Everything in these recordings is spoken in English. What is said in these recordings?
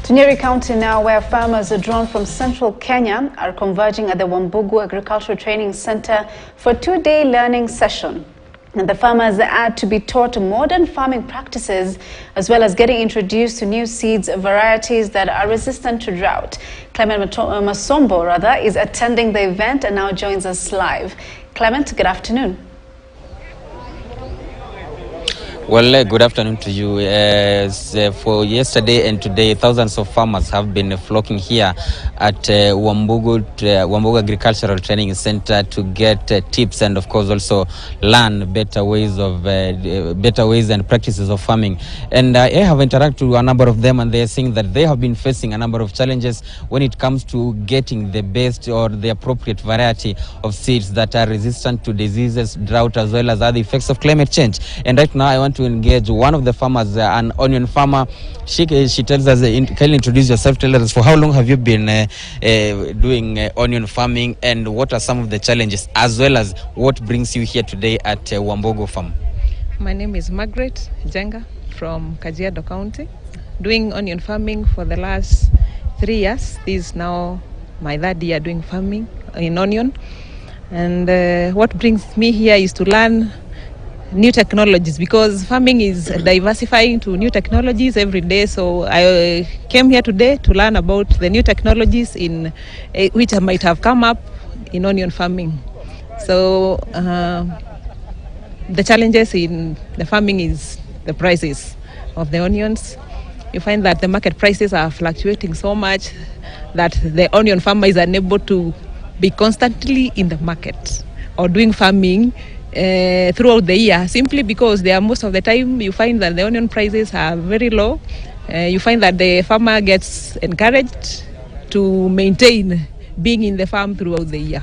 To Nyeri County now, where farmers drawn from central Kenya are converging at the Wambugu Agricultural Training Center for a two-day learning session. And the farmers are to be taught modern farming practices as well as getting introduced to new seeds varieties that are resistant to drought. Clement Masombo is attending the event and now joins us live. Clement, good afternoon. Well, good afternoon to you. For yesterday and today, thousands of farmers have been flocking here at Wambugu Agricultural Training Center to get tips and, of course, also learn better ways and practices of farming. And I have interacted with a number of them, and they are saying that they have been facing a number of challenges when it comes to getting the best or the appropriate variety of seeds that are resistant to diseases, drought, as well as other effects of climate change. And right now, I want to engage one of the farmers, an onion farmer. She tells us, can you introduce yourself? Tell us, for how long have you been doing onion farming, and what are some of the challenges, as well as what brings you here today at Wambugu Farm? My name is Margaret Jenga from Kajiado County, doing onion farming for the last 3 years. This is now my third year doing farming in onion. And what brings me here is to learn new technologies, because farming is diversifying to new technologies every day. So I came here today to learn about the new technologies in which I might have come up in onion farming. So the challenges in the farming is the prices of the onions. You find that the market prices are fluctuating so much that the onion farmer is unable to be constantly in the market or doing farming throughout the year, simply because most of the time you find that the onion prices are very low. You find that the farmer gets encouraged to maintain being in the farm throughout the year.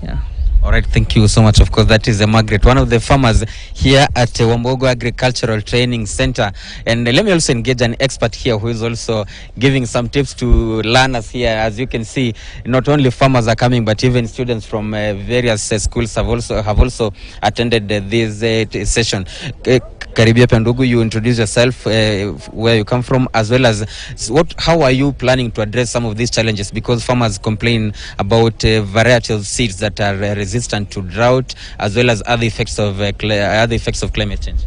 Yeah. All right, thank you so much. Of course, that is Margaret, one of the farmers here at Wambugu Agricultural Training Center. And let me also engage an expert here who is also giving some tips to learners here. As you can see, not only farmers are coming, but even students from various schools have also attended this session. Karibia Pendugu, you introduce yourself, where you come from, as well as how are you planning to address some of these challenges, because farmers complain about variety of seeds that are resistant to drought, as well as other effects of climate change.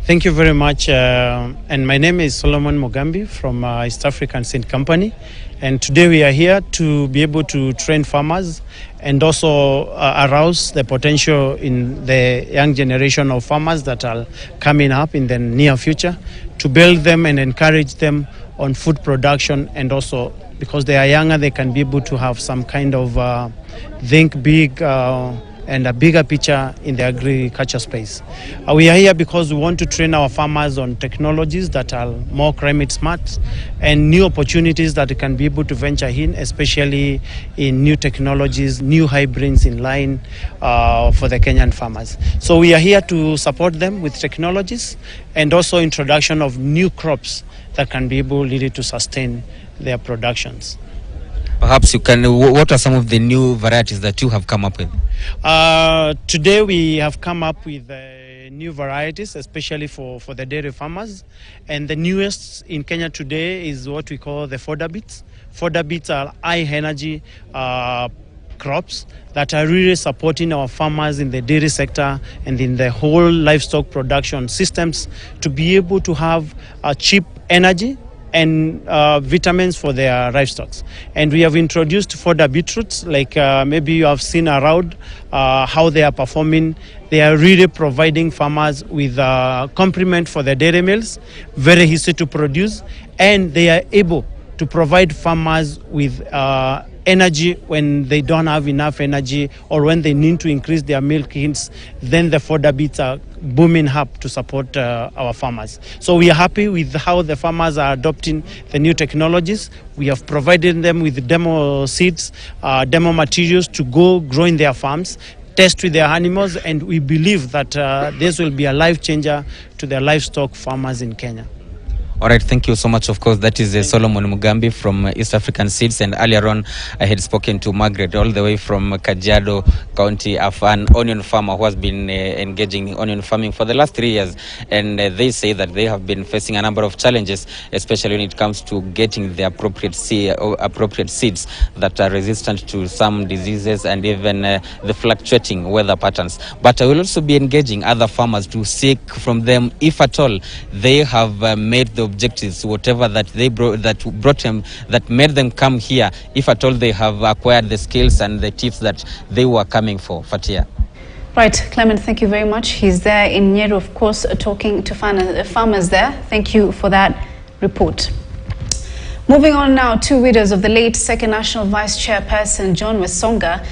Thank you very much. And my name is Solomon Mugambi from East African Seed Company. And today we are here to be able to train farmers and also arouse the potential in the young generation of farmers that are coming up in the near future, to build them and encourage them on food production, and also because they are younger, they can be able to have some kind of think big and a bigger picture in the agriculture space. We are here because we want to train our farmers on technologies that are more climate smart and new opportunities that can be able to venture in, especially in new technologies, new hybrids in line for the Kenyan farmers. So we are here to support them with technologies and also introduction of new crops that can be able really to sustain their productions. Perhaps you can, what are some of the new varieties that you have come up with? Today we have come up with new varieties, especially for the dairy farmers. And the newest in Kenya today is what we call the fodder beets. Fodder beets are high energy crops that are really supporting our farmers in the dairy sector and in the whole livestock production systems to be able to have cheap energy and vitamins for their livestock. And we have introduced fodder beetroots, like maybe you have seen around how they are performing. They are really providing farmers with complement for their dairy mills, very easy to produce, and they are able to provide farmers with energy when they don't have enough energy or when they need to increase their milk yields. Then the fodder beets are booming up to support our farmers. So we are happy with how the farmers are adopting the new technologies. We have provided them with demo seeds, demo materials to go grow in their farms, test with their animals, and we believe that this will be a life changer to the livestock farmers in Kenya. All right, thank you so much. Of course, that is Solomon Mugambi from East African Seeds, and earlier on I had spoken to Margaret all the way from Kajiado County, an onion farmer who has been engaging in onion farming for the last 3 years, and they say that they have been facing a number of challenges, especially when it comes to getting the appropriate seeds that are resistant to some diseases and even the fluctuating weather patterns. But I will also be engaging other farmers to seek from them, if at all they have made the objectives, whatever that they that made them come here, if at all they have acquired the skills and the tips that they were coming for. Fatia. Right, Clement, thank you very much. He's there in Nyeru, of course, talking to farmers there. Thank you for that report. Moving on now, two widows of the late Second National Vice Chairperson John Wesonga